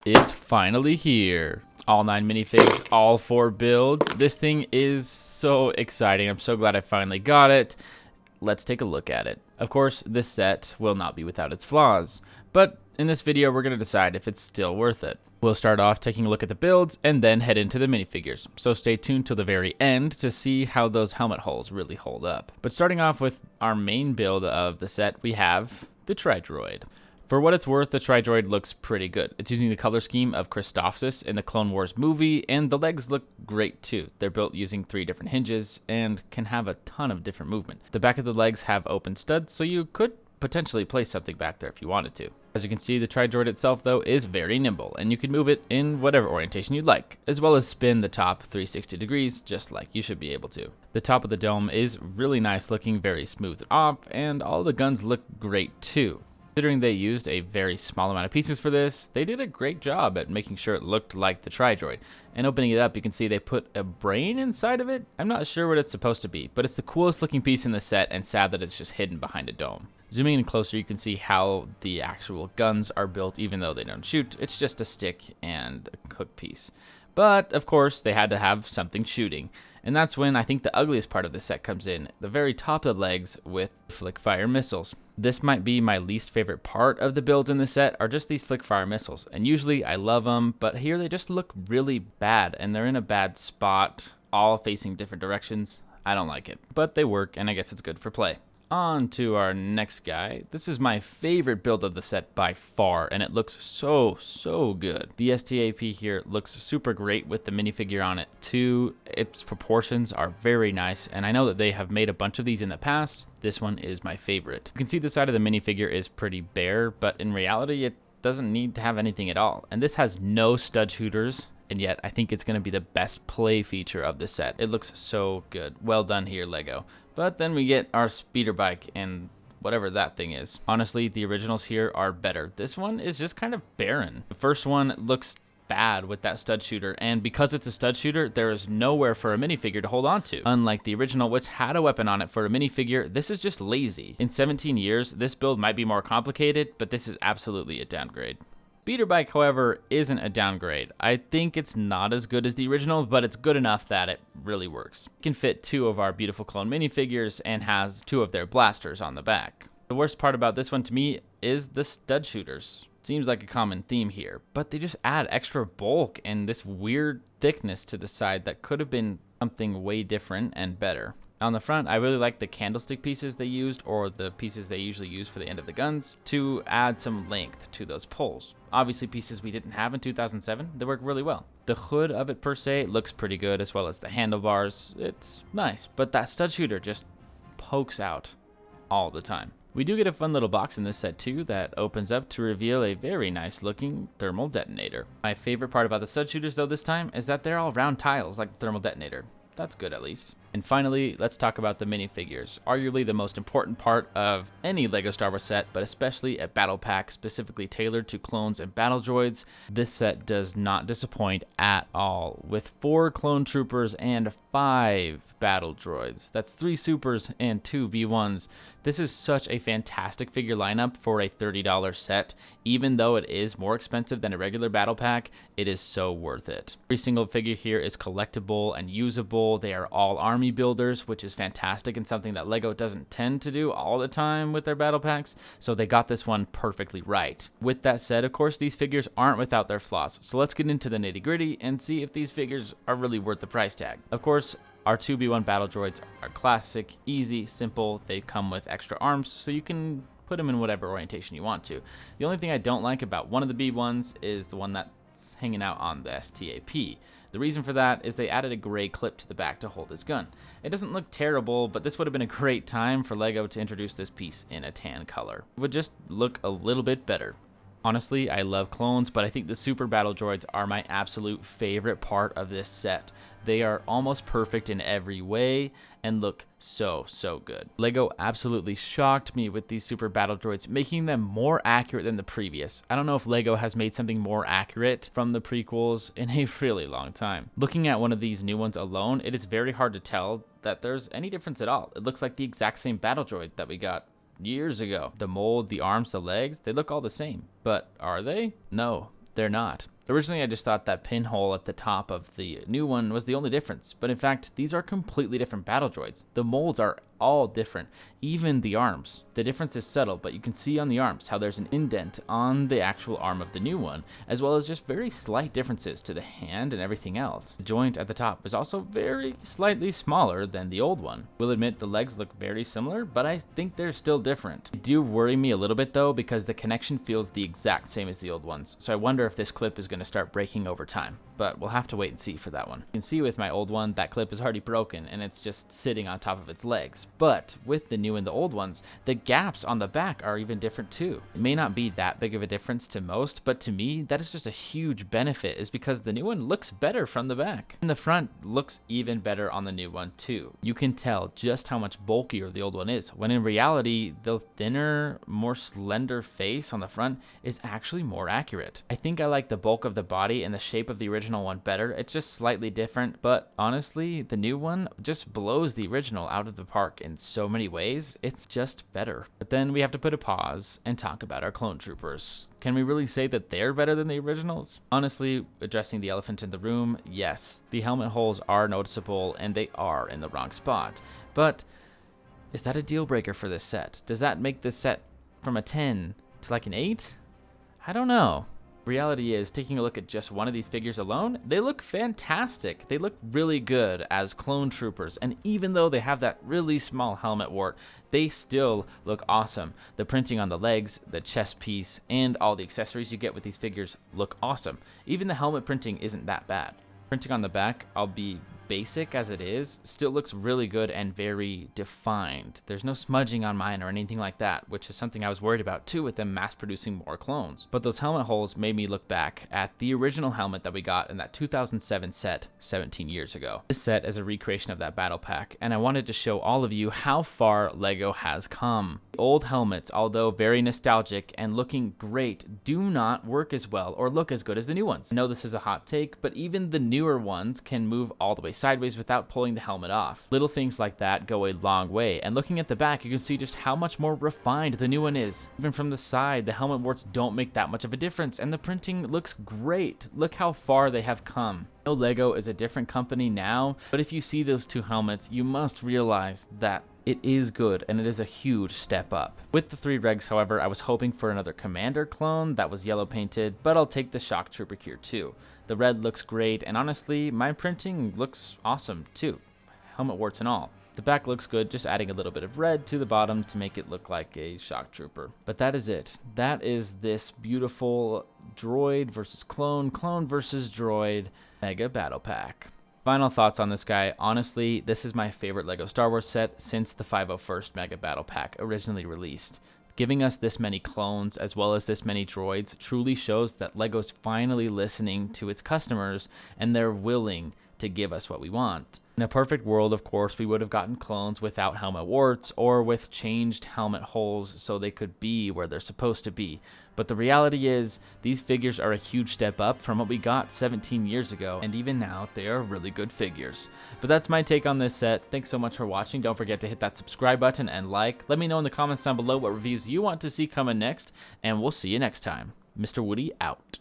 It's finally here. All 9 minifigs, all 4 builds. This thing is so exciting. I'm so glad I finally got it. Let's take a look at it. Of course, this set will not be without its flaws, but in this video we're going to decide if it's still worth it. We'll start off taking a look at the builds and then head into the minifigures, so stay tuned till the very end to see how those helmet holes really hold up. But starting off with our main build of the set, we have the Droid. For what it's worth, the Droid looks pretty good. It's using the color scheme of Christophsis in the Clone Wars movie, and the legs look great too. They're built using 3 different hinges and can have a ton of different movement. The back of the legs have open studs, so you could potentially place something back there if you wanted to. As you can see, the Droid itself though is very nimble, and you can move it in whatever orientation you'd like, as well as spin the top 360 degrees just like you should be able to. The top of the dome is really nice looking, very smooth off, and all the guns look great too. Considering they used a very small amount of pieces for this, they did a great job at making sure it looked like the Droid. And opening it up, you can see they put a brain inside of it. I'm not sure what it's supposed to be, but it's the coolest looking piece in the set, and sad that it's just hidden behind a dome. Zooming in closer, you can see how the actual guns are built, even though they don't shoot. It's just a stick and a hook piece. But, of course, they had to have something shooting. And that's when I think the ugliest part of the set comes in, the very top of the legs with flick fire missiles. This might be my least favorite part of the builds in the set, are just these flick fire missiles. And usually I love them, but here they just look really bad, and they're in a bad spot, all facing different directions. I don't like it, but they work, and I guess it's good for play. On to our next guy. This is my favorite build of the set by far, and it looks so good. The STAP here looks super great with the minifigure on it too. Its proportions are very nice, and I know that they have made a bunch of these in the past. This one is my favorite. You can see the side of the minifigure is pretty bare, but in reality it doesn't need to have anything at all. And this has no stud shooters, and yet I think it's going to be the best play feature of the set. It looks so good. Well done here, LEGO. But then we get our speeder bike and whatever that thing is. Honestly, the originals here are better. This one is just kind of barren. The first one looks bad with that stud shooter, and because it's a stud shooter, there is nowhere for a minifigure to hold on to. Unlike the original, which had a weapon on it for a minifigure, this is just lazy. In 17 years, this build might be more complicated, but this is absolutely a downgrade. Speeder bike, however, isn't a downgrade. I think it's not as good as the original, but it's good enough that it really works. It can fit 2 of our beautiful clone minifigures and has 2 of their blasters on the back. The worst part about this one to me is the stud shooters. Seems like a common theme here, but they just add extra bulk and this weird thickness to the side that could have been something way different and better. On the front, I really like the candlestick pieces they used, or the pieces they usually use for the end of the guns, to add some length to those poles. Obviously pieces we didn't have in 2007, they work really well. The hood of it per se looks pretty good, as well as the handlebars. It's nice, but that stud shooter just pokes out all the time. We do get a fun little box in this set too that opens up to reveal a very nice looking thermal detonator. My favorite part about the stud shooters though this time is that they're all round tiles like the thermal detonator. That's good at least. And finally, let's talk about the minifigures. Arguably the most important part of any LEGO Star Wars set, but especially a battle pack specifically tailored to clones and battle droids. This set does not disappoint at all, with 4 clone troopers and 5 battle droids. That's 3 supers and 2 B1s. This is such a fantastic figure lineup for a $30 set. Even though it is more expensive than a regular battle pack, it is so worth it. Every single figure here is collectible and usable. They are all army builders, which is fantastic and something that LEGO doesn't tend to do all the time with their battle packs, so they got this one perfectly right. With that said, of course, these figures aren't without their flaws, so let's get into the nitty-gritty and see if these figures are really worth the price tag. Of course, our 2B1 battle droids are classic, easy, simple. They come with extra arms, so you can put them in whatever orientation you want to. The only thing I don't like about one of the B1s is the one that's hanging out on the STAP. The reason for that is they added a gray clip to the back to hold his gun. It doesn't look terrible, but this would have been a great time for LEGO to introduce this piece in a tan color. It would just look a little bit better. Honestly, I love clones, but I think the super battle droids are my absolute favorite part of this set. They are almost perfect in every way and look so good. LEGO absolutely shocked me with these super battle droids, making them more accurate than the previous. I don't know if LEGO has made something more accurate from the prequels in a really long time. Looking at one of these new ones alone, it is very hard to tell that there's any difference at all. It looks like the exact same battle droid that we got years ago. The mold, the arms, the legs, they look all the same. But are they? No. they're not. Originally, I just thought that pinhole at the top of the new one was the only difference, but in fact, these are completely different battle droids. The molds are all different, even the arms. The difference is subtle, but you can see on the arms how there's an indent on the actual arm of the new one, as well as just very slight differences to the hand and everything else. The joint at the top is also very slightly smaller than the old one. We'll admit the legs look very similar, but I think they're still different. They do worry me a little bit though, because the connection feels the exact same as the old ones, so I wonder if this clip is going to start breaking over time, but we'll have to wait and see for that one. You can see with my old one, that clip is already broken and it's just sitting on top of its legs. But with the new and the old ones, the gaps on the back are even different too. It may not be that big of a difference to most, but to me, that is just a huge benefit, is because the new one looks better from the back. And the front looks even better on the new one too. You can tell just how much bulkier the old one is, when in reality, the thinner, more slender face on the front is actually more accurate. I think I like the bulk of the body and the shape of the original one better. It's just slightly different, but honestly, the new one just blows the original out of the park in so many ways. It's just better. But then we have to put a pause and talk about our clone troopers. Can we really say that they're better than the originals? Honestly, addressing the elephant in the room, yes, the helmet holes are noticeable and they are in the wrong spot. But is that a deal breaker for this set? Does that make this set from a 10 to like an 8? I don't know. Reality is, taking a look at just one of these figures alone, they look fantastic. They look really good as clone troopers, and even though they have that really small helmet wart, they still look awesome. The printing on the legs, the chest piece, and all the accessories you get with these figures look awesome. Even the helmet printing isn't that bad. Printing on the back, I'll be basic as it is, still looks really good and very defined. There's no smudging on mine or anything like that, which is something I was worried about too with them mass producing more clones. But those helmet holes made me look back at the original helmet that we got in that 2007 set 17 years ago. This set is a recreation of that battle pack, and I wanted to show all of you how far LEGO has come. The old helmets, although very nostalgic and looking great, do not work as well or look as good as the new ones. I know this is a hot take, but even the newer ones can move all the way sideways without pulling the helmet off. Little things like that go a long way, and looking at the back, you can see just how much more refined the new one is. Even from the side, the helmet warts don't make that much of a difference, and the printing looks great. Look how far they have come. I know LEGO is a different company now, but if you see those two helmets, you must realize that it is good, and it is a huge step up. With the 3 regs, however, I was hoping for another Commander clone that was yellow painted, but I'll take the Shock Trooper here too. The red looks great, and honestly, my printing looks awesome too, helmet warts and all. The back looks good, just adding a little bit of red to the bottom to make it look like a Shock Trooper. But that is it. That is this beautiful droid versus clone, clone versus droid Mega Battle Pack. Final thoughts on this guy. Honestly, this is my favorite LEGO Star Wars set since the 501st Mega Battle Pack originally released. Giving us this many clones as well as this many droids truly shows that LEGO's finally listening to its customers and they're willing to give us what we want. In a perfect world, of course, we would have gotten clones without helmet warts or with changed helmet holes so they could be where they're supposed to be. But the reality is, these figures are a huge step up from what we got 17 years ago, and even now, they are really good figures. But that's my take on this set. Thanks so much for watching. Don't forget to hit that subscribe button and like. Let me know in the comments down below what reviews you want to see coming next, and we'll see you next time. Mr. Woody out.